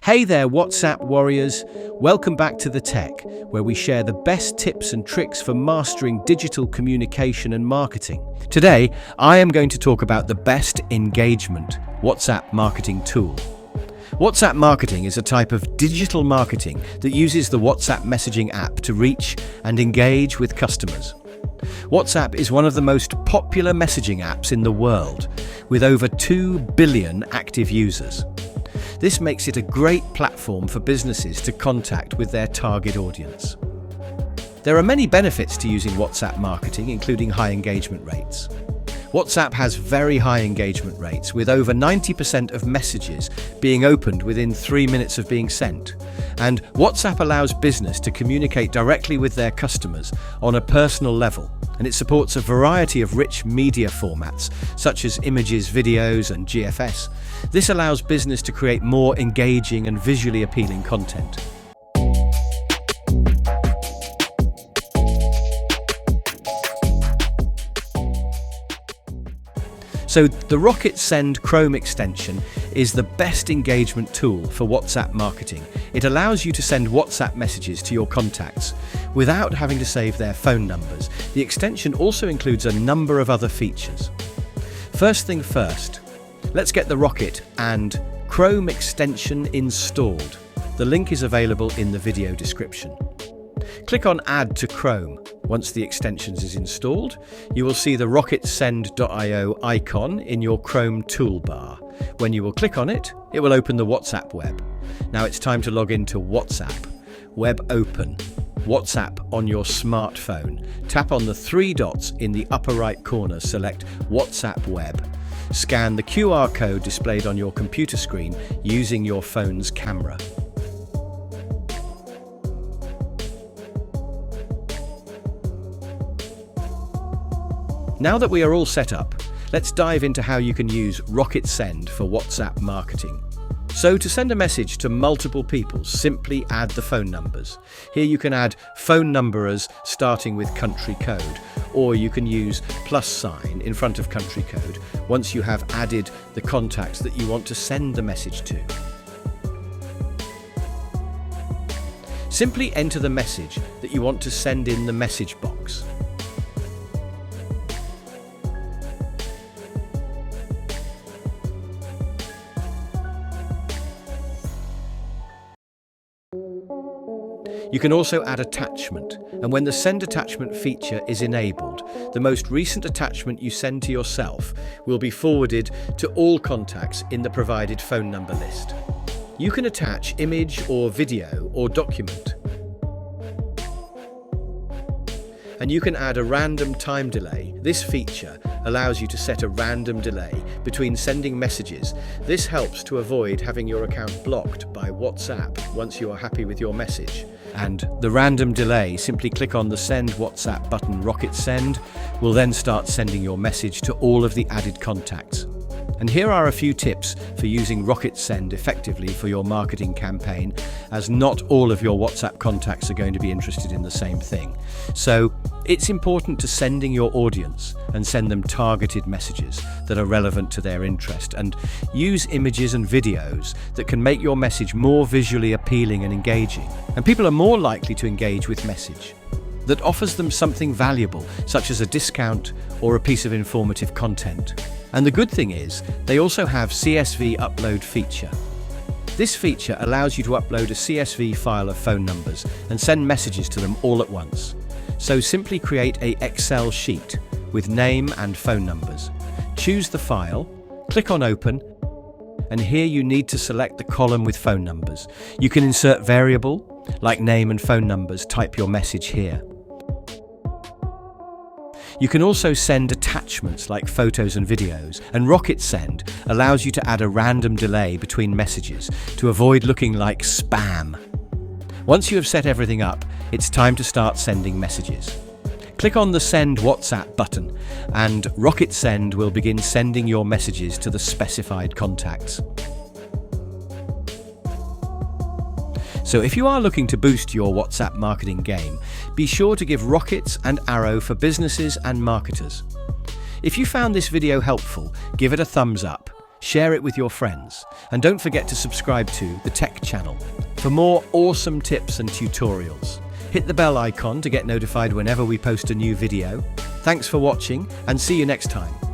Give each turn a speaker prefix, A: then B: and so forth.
A: Hey there, WhatsApp warriors. Welcome back to The Tech, where we share the best tips and tricks for mastering digital communication and marketing. Today, I am going to talk about the best engagement WhatsApp marketing tool. WhatsApp marketing is a type of digital marketing that uses the WhatsApp messaging app to reach and engage with customers. WhatsApp is one of the most popular messaging apps in the world, with over 2 billion active users. This makes it a great platform for businesses to contact with their target audience. There are many benefits to using WhatsApp marketing, including high engagement rates. WhatsApp has very high engagement rates, with over 90% of messages being opened within 3 minutes of being sent. And WhatsApp allows business to communicate directly with their customers on a personal level, and it supports a variety of rich media formats, such as images, videos, and GFS. This allows business to create more engaging and visually appealing content. So the Rocket Send Chrome extension is the best engagement tool for WhatsApp marketing. It allows you to send WhatsApp messages to your contacts without having to save their phone numbers. The extension also includes a number of other features. First thing first, let's get the Rocket and Chrome extension installed. The link is available in the video description. Click on Add to Chrome. Once the extensions is installed, you will see the rocketsend.io icon in your Chrome toolbar. When you will click on it, it will open the WhatsApp web. Now it's time to log into WhatsApp. Web open. WhatsApp on your smartphone. Tap on the 3 dots in the upper right corner, select WhatsApp Web. Scan the QR code displayed on your computer screen using your phone's camera. Now that we are all set up, let's dive into how you can use Rocket Send for WhatsApp marketing. So to send a message to multiple people, simply add the phone numbers. Here you can add phone numbers starting with country code, or you can use +sign in front of country code once you have added the contacts that you want to send the message to. Simply enter the message that you want to send in the message box. You can also add attachment, and when the send attachment feature is enabled, the most recent attachment you send to yourself will be forwarded to all contacts in the provided phone number list. You can attach image or video or document. And you can add a random time delay. This feature allows you to set a random delay between sending messages. This helps to avoid having your account blocked by WhatsApp once you are happy with your message. And the random delay, simply click on the Send WhatsApp button. Rocket Send will then start sending your message to all of the added contacts. And here are a few tips for using Rocket Send effectively for your marketing campaign, as not all of your WhatsApp contacts are going to be interested in the same thing. So it's important to sending your audience and send them targeted messages that are relevant to their interest, and use images and videos that can make your message more visually appealing and engaging. And people are more likely to engage with message that offers them something valuable, such as a discount or a piece of informative content. And the good thing is, they also have CSV upload feature. This feature allows you to upload a CSV file of phone numbers and send messages to them all at once. So simply create an Excel sheet with name and phone numbers. Choose the file, click on Open, and here you need to select the column with phone numbers. You can insert variable, like name and phone numbers. Type your message here. You can also send attachments like photos and videos, and Rocket Send allows you to add a random delay between messages to avoid looking like spam. Once you have set everything up, it's time to start sending messages. Click on the Send WhatsApp button, and Rocket Send will begin sending your messages to the specified contacts. So if you are looking to boost your WhatsApp marketing game, be sure to give Rockets and Arrow for businesses and marketers. If you found this video helpful, give it a thumbs up. share it with your friends, and don't forget to subscribe to the Tech channel for more awesome tips and tutorials. Hit the bell icon to get notified whenever we post a new video. Thanks for watching, and see you next time.